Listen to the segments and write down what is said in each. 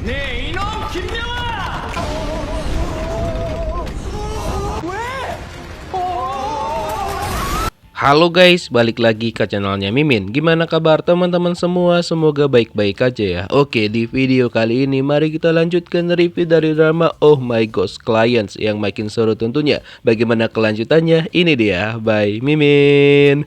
네 이놈 김명아! Halo guys, balik lagi ke channelnya Mimin. Gimana kabar teman-teman semua? Semoga baik-baik aja ya. Oke, di video kali ini mari kita lanjutkan review dari drama Oh My Ghost Clients yang makin seru tentunya. Bagaimana kelanjutannya? Ini dia, by Mimin.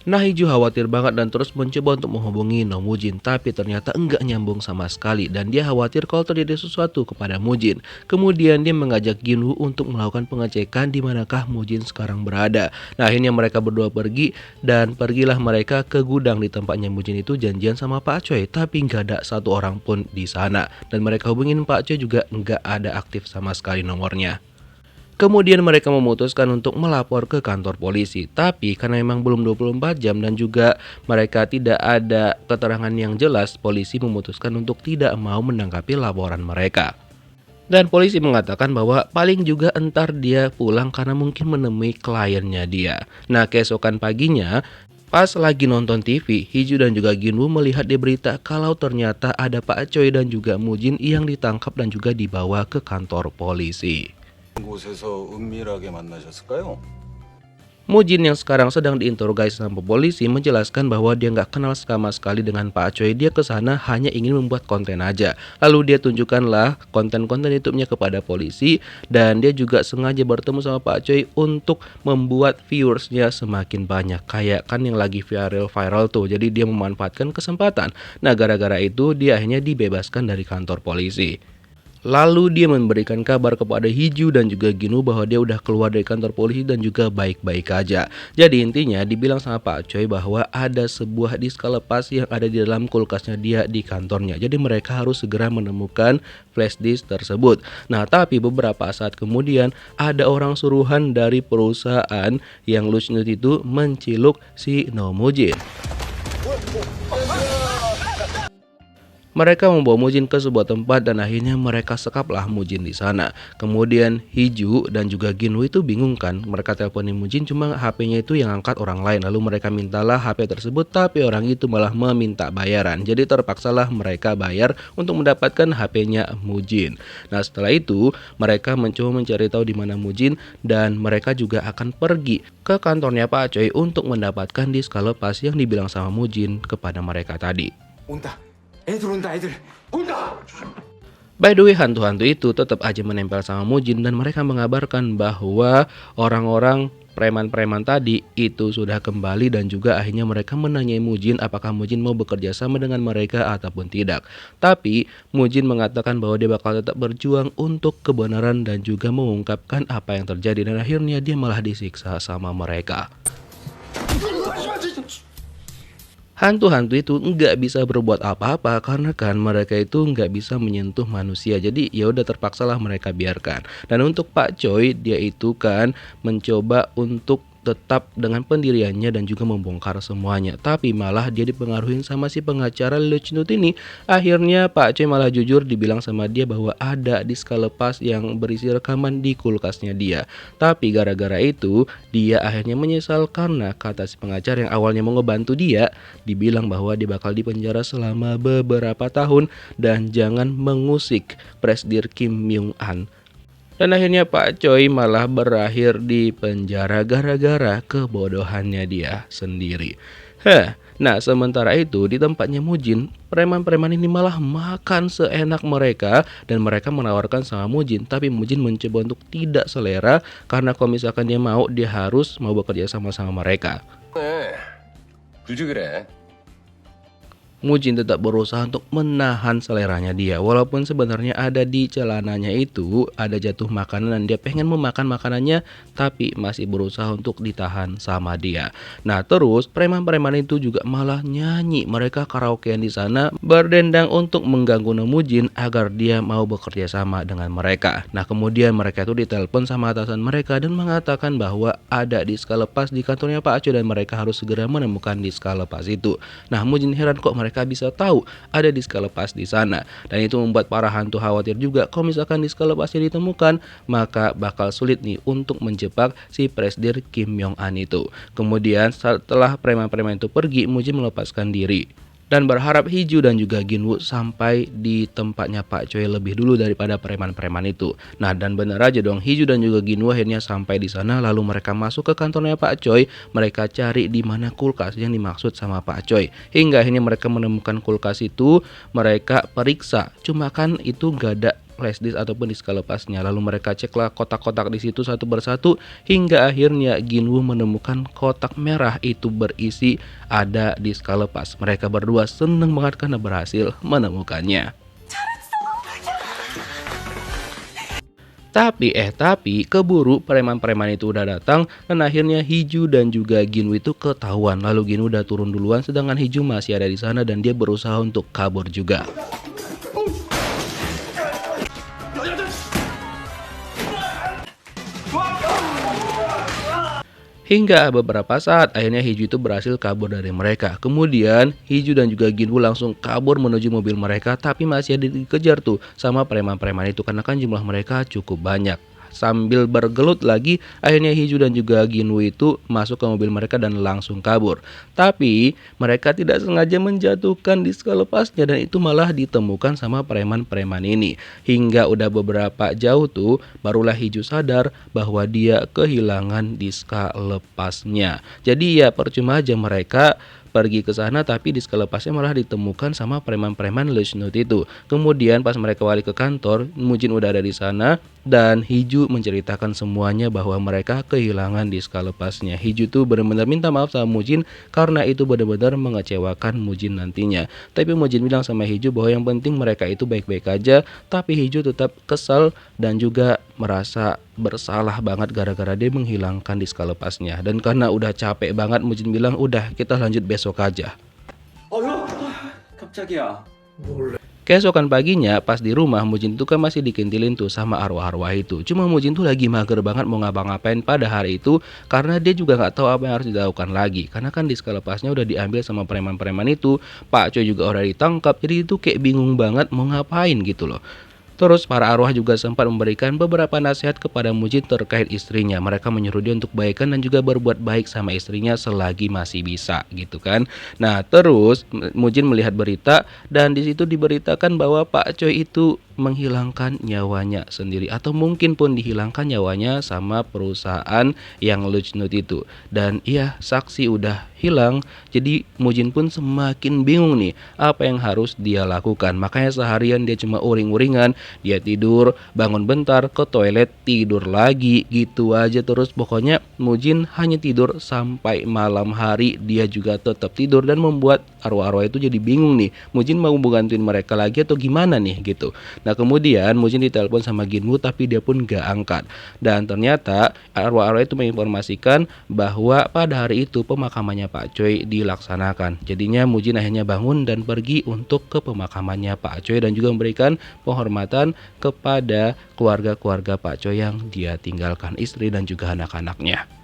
Nah, Hiju khawatir banget dan terus mencoba untuk menghubungi No Mujin, tapi ternyata enggak nyambung sama sekali dan dia khawatir kalau terjadi sesuatu kepada Mujin. Kemudian dia mengajak Ginwoo untuk melakukan pengecekan di manakah Mujin sekarang berada. Nah, akhirnya mereka berdua pergi dan pergilah mereka ke gudang di tempatnya Mujin itu janjian sama Pak Choi, tapi nggak ada satu orang pun di sana. Dan mereka hubungin Pak Choi juga nggak ada aktif sama sekali nomornya. Kemudian mereka memutuskan untuk melapor ke kantor polisi. Tapi karena memang belum 24 jam dan juga mereka tidak ada keterangan yang jelas, polisi memutuskan untuk tidak mau menanggapi laporan mereka. Dan polisi mengatakan bahwa paling juga entar dia pulang karena mungkin menemui kliennya dia. Nah, keesokan paginya pas lagi nonton TV, Hiju dan juga Ginwoo melihat di berita kalau ternyata ada Pak Choi dan juga Mujin yang ditangkap dan juga dibawa ke kantor polisi. 곳에서 은밀하게 만나셨을까요? Mujin yang sekarang sedang diinterogasi sama polisi menjelaskan bahwa dia nggak kenal sama sekali dengan Pak Choi. Dia kesana hanya ingin membuat konten aja. Lalu dia tunjukkanlah konten-konten YouTube-nya kepada polisi dan dia juga sengaja bertemu sama Pak Choi untuk membuat viewersnya semakin banyak. Kayak kan yang lagi viral tuh. Jadi dia memanfaatkan kesempatan. Nah, gara-gara itu dia akhirnya dibebaskan dari kantor polisi. Lalu dia memberikan kabar kepada Hiju dan juga Ginwoo bahwa dia udah keluar dari kantor polisi dan juga baik-baik aja. Jadi intinya dibilang sama Pak Choi bahwa ada sebuah disk lepas yang ada di dalam kulkasnya dia di kantornya. Jadi mereka harus segera menemukan flash disk tersebut. Nah, tapi beberapa saat kemudian ada orang suruhan dari perusahaan yang Luchnut itu menciluk si No Mujin. Mereka membawa Mujin ke sebuah tempat dan akhirnya mereka sekaplah Mujin di sana. Kemudian Hiju dan juga Ginwoo itu bingung kan. Mereka teleponin Mujin cuma HP-nya itu yang angkat orang lain. Lalu mereka mintalah HP tersebut tapi orang itu malah meminta bayaran. Jadi terpaksalah mereka bayar untuk mendapatkan HP-nya Mujin. Nah, setelah itu mereka mencoba mencari tahu di mana Mujin dan mereka juga akan pergi ke kantornya Pak Choi untuk mendapatkan disk lepas yang dibilang sama Mujin kepada mereka tadi. 온다. 애들 온다 애들 온다. By the way, hantu-hantu itu tetap aja menempel sama Mujin dan mereka mengabarkan bahwa orang-orang preman-preman tadi itu sudah kembali dan juga akhirnya mereka menanyai Mujin apakah Mujin mau bekerja sama dengan mereka ataupun tidak. Tapi Mujin mengatakan bahwa dia bakal tetap berjuang untuk kebenaran dan juga mengungkapkan apa yang terjadi dan akhirnya dia malah disiksa sama mereka. Hantu-hantu itu nggak bisa berbuat apa-apa karena kan mereka itu nggak bisa menyentuh manusia. Jadi ya udah terpaksalah mereka biarkan. Dan untuk Pak Choi, dia itu kan mencoba untuk tetap dengan pendiriannya dan juga membongkar semuanya. Tapi malah dia dipengaruhi sama si pengacara Luchnut ini. Akhirnya Pak Choi malah jujur dibilang sama dia bahwa ada disk lepas yang berisi rekaman di kulkasnya dia. Tapi gara-gara itu dia akhirnya menyesal karena kata si pengacara yang awalnya mau ngebantu dia, dibilang bahwa dia bakal dipenjara selama beberapa tahun dan jangan mengusik Presdir Kim Myung-an. Dan akhirnya Pak Choi malah berakhir di penjara gara-gara kebodohannya dia sendiri. Nah, sementara itu di tempatnya Mujin, preman-preman ini malah makan seenak mereka dan mereka menawarkan sama Mujin. Tapi Mujin mencoba untuk tidak selera karena kalau misalkan dia harus bekerja sama mereka. 굳이 그래. Mujin tetap berusaha untuk menahan seleranya dia. Walaupun sebenarnya ada di celananya itu ada jatuh makanan dan dia pengen memakan makanannya, tapi masih berusaha untuk ditahan sama dia. Nah, terus preman-preman itu juga malah nyanyi. Mereka karaokean di sana berdendang untuk mengganggu No Mujin agar dia mau bekerja sama dengan mereka. Nah, kemudian mereka itu ditelepon sama atasan mereka dan mengatakan bahwa ada disk lepas di kantornya Pak Choi dan mereka harus segera menemukan disk lepas itu. Nah, Mujin heran kok mereka mereka bisa tahu ada disk lepas di sana. Dan itu membuat para hantu khawatir juga kalau misalkan disk lepasnya ditemukan, maka bakal sulit nih untuk menjebak si Presidir Kim Yong An itu. Kemudian setelah preman-preman itu pergi, Mujin melepaskan diri dan berharap Hiju dan juga Ginwoo sampai di tempatnya Pak Choi lebih dulu daripada preman-preman itu. Nah, dan bener aja dong, Hiju dan juga Ginwoo akhirnya sampai di sana. Lalu mereka masuk ke kantornya Pak Choi. Mereka cari di mana kulkas yang dimaksud sama Pak Choi. Hingga akhirnya mereka menemukan kulkas itu. Mereka periksa, cuma kan itu gak ada flash disk ataupun disk lepasnya. Lalu mereka ceklah kotak-kotak di situ satu persatu hingga akhirnya Ginwoo menemukan kotak merah itu berisi ada disk lepas. Mereka berdua seneng banget karena berhasil menemukannya. Tapi keburu preman-preman itu udah datang dan akhirnya Hiju dan juga Ginwoo itu ketahuan. Lalu Ginwoo udah turun duluan sedangkan Hiju masih ada di sana dan dia berusaha untuk kabur juga. Hingga beberapa saat akhirnya Hiju itu berhasil kabur dari mereka. Kemudian Hiju dan juga Ginwoo langsung kabur menuju mobil mereka, tapi masih ada dikejar tuh sama preman-preman itu karena kan jumlah mereka cukup banyak. Sambil bergelut lagi, akhirnya Hiju dan juga Ginwoo itu masuk ke mobil mereka dan langsung kabur. Tapi mereka tidak sengaja menjatuhkan disk lepasnya dan itu malah ditemukan sama preman-preman ini. Hingga udah beberapa jauh tuh, barulah Hiju sadar bahwa dia kehilangan disk lepasnya. Jadi ya percuma aja mereka pergi ke sana tapi disk lepasnya malah ditemukan sama preman-preman Lushnut itu. Kemudian pas mereka balik ke kantor, Mujin udah ada di sana dan Hiju menceritakan semuanya bahwa mereka kehilangan disk lepasnya. Hiju tuh benar-benar minta maaf sama Mujin karena itu benar-benar mengecewakan Mujin nantinya. Tapi Mujin bilang sama Hiju bahwa yang penting mereka itu baik-baik aja, tapi Hiju tetap kesal dan juga merasa bersalah banget gara-gara dia menghilangkan disk lepasnya. Dan karena udah capek banget, Mujin bilang udah kita lanjut besok aja. 깜짝이야. Keesokan paginya pas di rumah, Mujin tuh kan masih dikintilin tuh sama arwah-arwah itu. Cuma Mujin tuh lagi mager banget mau ngapa-ngapain pada hari itu karena dia juga nggak tahu apa yang harus dilakukan lagi. Karena kan disk lepasnya udah diambil sama preman-preman itu, Pak Choi juga udah ditangkap, jadi itu kayak bingung banget mau ngapain gitu loh. Terus para arwah juga sempat memberikan beberapa nasihat kepada Mujin terkait istrinya. Mereka menyuruh dia untuk baikan dan juga berbuat baik sama istrinya selagi masih bisa gitu kan. Nah terus Mujin melihat berita dan di situ diberitakan bahwa Pak Choi itu menghilangkan nyawanya sendiri atau mungkin pun dihilangkan nyawanya sama perusahaan yang Lushnut itu. Dan iya, saksi udah hilang, jadi Mujin pun semakin bingung nih apa yang harus dia lakukan. Makanya seharian dia cuma uring-uringan, dia tidur, bangun bentar, ke toilet, tidur lagi, gitu aja terus. Pokoknya Mujin hanya tidur sampai malam hari, dia juga tetap tidur dan membuat arwah-arwah itu jadi bingung nih, Mujin mau bantuin mereka lagi atau gimana nih gitu. Nah kemudian Mujin ditelepon sama Ginwoo tapi dia pun gak angkat. Dan ternyata arwah-arwah itu menginformasikan bahwa pada hari itu pemakamannya Pak Choi dilaksanakan. Jadinya Mujin akhirnya bangun dan pergi untuk ke pemakamannya Pak Choi dan juga memberikan penghormatan kepada keluarga-keluarga Pak Choi yang dia tinggalkan, istri dan juga anak-anaknya.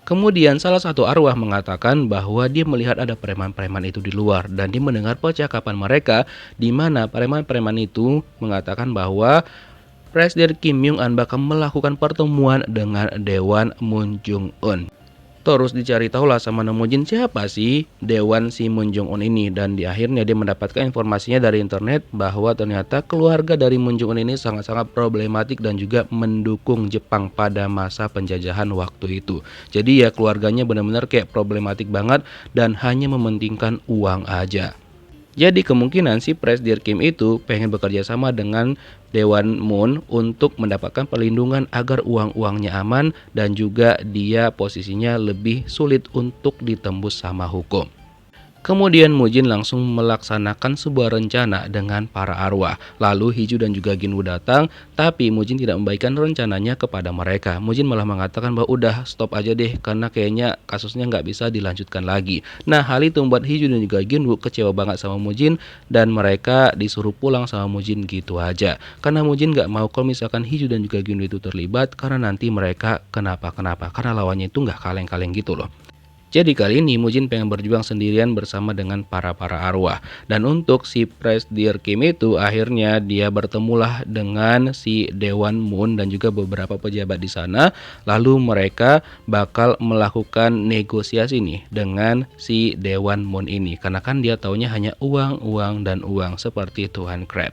Kemudian salah satu arwah mengatakan bahwa dia melihat ada preman-preman itu di luar dan dia mendengar percakapan mereka di mana preman-preman itu mengatakan bahwa Presiden Kim Yong An bakal melakukan pertemuan dengan Dewan Moon Jong-un. Terus dicari tahulah sama Mujin siapa sih Dewan si Moon Jong-un ini, dan di akhirnya dia mendapatkan informasinya dari internet bahwa ternyata keluarga dari Moon Jong-un ini sangat-sangat problematik dan juga mendukung Jepang pada masa penjajahan waktu itu. Jadi ya keluarganya benar-benar kayak problematik banget dan hanya mementingkan uang aja. Jadi kemungkinan si Presiden Kim itu pengen bekerja sama dengan Dewan Moon untuk mendapatkan perlindungan agar uang-uangnya aman dan juga dia posisinya lebih sulit untuk ditembus sama hukum. Kemudian Mujin langsung melaksanakan sebuah rencana dengan para arwah. Lalu Hiju dan juga Ginwoo datang, tapi Mujin tidak membagikan rencananya kepada mereka. Mujin malah mengatakan bahwa udah stop aja deh karena kayaknya kasusnya nggak bisa dilanjutkan lagi. Nah hal itu membuat Hiju dan juga Ginwoo kecewa banget sama Mujin dan mereka disuruh pulang sama Mujin gitu aja. Karena Mujin nggak mau kalau misalkan Hiju dan juga Ginwoo itu terlibat karena nanti mereka kenapa-kenapa karena lawannya itu nggak kaleng-kaleng gitu loh. Jadi kali ini Mujin pengen berjuang sendirian bersama dengan para arwah. Dan untuk si Presdir Kim itu akhirnya dia bertemulah dengan si Dewan Moon dan juga beberapa pejabat di sana. Lalu mereka bakal melakukan negosiasi nih dengan si Dewan Moon ini. Karena kan dia taunya hanya uang, uang, dan uang seperti Tuhan Crab.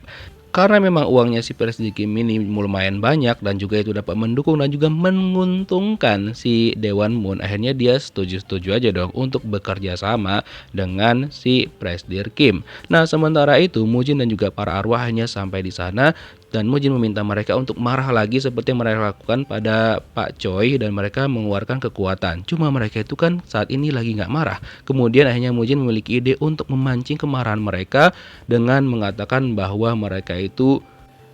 Karena memang uangnya si Presdir Kim ini lumayan banyak dan juga itu dapat mendukung dan juga menguntungkan si Dewan Moon. Akhirnya dia setuju-setuju aja dong untuk bekerja sama dengan si Presdir Kim. Nah, sementara itu Mujin dan juga para arwah hanya sampai di sana dan Mujin meminta mereka untuk marah lagi seperti yang mereka lakukan pada Pak Choi dan mereka mengeluarkan kekuatan. Cuma mereka itu kan saat ini lagi nggak marah. Kemudian akhirnya Mujin memiliki ide untuk memancing kemarahan mereka dengan mengatakan bahwa mereka itu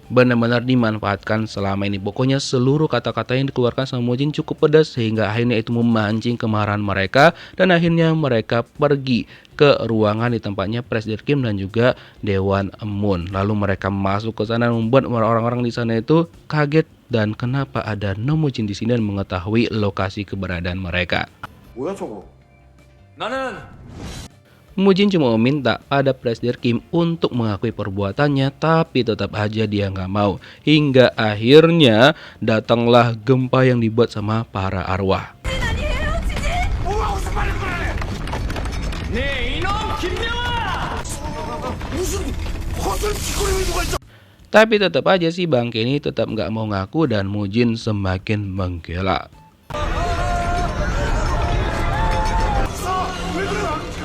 benar-benar dimanfaatkan selama ini. Pokoknya seluruh kata-kata yang dikeluarkan sama Mujin cukup pedas sehingga akhirnya itu memancing kemarahan mereka dan akhirnya mereka pergi ke ruangan di tempatnya Presdir Kim dan juga Dewan Moon. Lalu mereka masuk ke sana membuat orang-orang di sana itu kaget dan kenapa ada No Mujin di sini dan mengetahui lokasi keberadaan mereka. 뭐야 저거? 나는 Mujin cuma meminta pada Presdir Kim untuk mengakui perbuatannya, tapi tetap aja dia nggak mau. Hingga akhirnya datanglah gempa yang dibuat sama para arwah. 뭐가 무슨 말을 그래? 네 이놈 김명아! 무슨 헛을 짓거리고 누가 있어? Tapi tetap aja si bangke ini tetap nggak mau ngaku dan Mujin semakin menggelak. 왜 그래?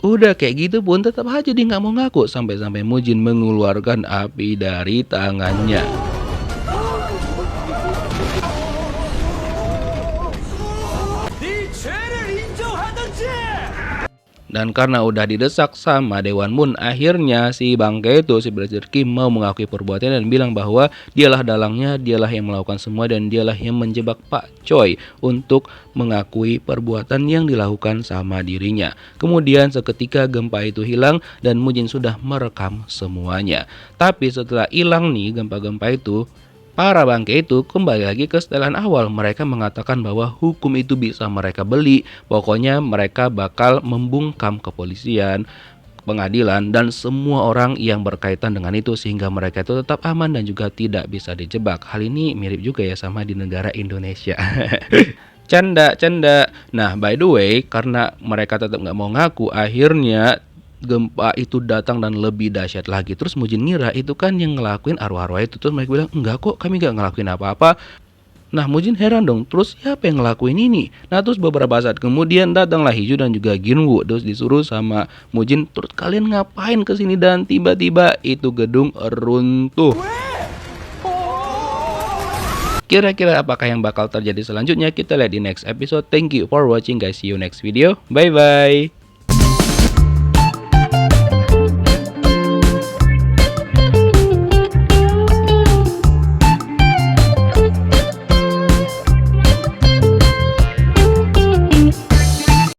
Udah kayak gitu pun tetap aja dia nggak mau ngaku sampai-sampai Mujin mengeluarkan api dari tangannya. 네 죄를 인정하든지! Dan karena udah didesak sama Dewan Moon, akhirnya si bangke itu, si Presdir Kim mau mengakui perbuatannya dan bilang bahwa dialah dalangnya, dialah yang melakukan semua dan dialah yang menjebak Pak Choi untuk mengakui perbuatan yang dilakukan sama dirinya. Kemudian seketika gempa itu hilang dan Mujin sudah merekam semuanya. Tapi setelah hilang nih gempa-gempa itu, para bangke itu kembali lagi ke setelan awal. Mereka mengatakan bahwa hukum itu bisa mereka beli. Pokoknya mereka bakal membungkam kepolisian, pengadilan, dan semua orang yang berkaitan dengan itu sehingga mereka itu tetap aman dan juga tidak bisa dijebak. Hal ini mirip juga ya sama di negara Indonesia. Canda. Nah, by the way, karena mereka tetap nggak mau ngaku, akhirnya gempa itu datang dan lebih dahsyat lagi. Terus Mujin ngira itu kan yang ngelakuin arwah-arwah itu. Terus mereka bilang, enggak kok, kami gak ngelakuin apa-apa. Nah, Mujin heran dong, terus siapa yang ngelakuin ini? Nah, terus beberapa saat kemudian datanglah Hiju dan juga Ginwoo. Terus disuruh sama Mujin, terus kalian ngapain kesini? Dan tiba-tiba itu gedung runtuh. Kira-kira apakah yang bakal terjadi selanjutnya? Kita lihat di next episode. Thank you for watching guys. See you next video. Bye-bye.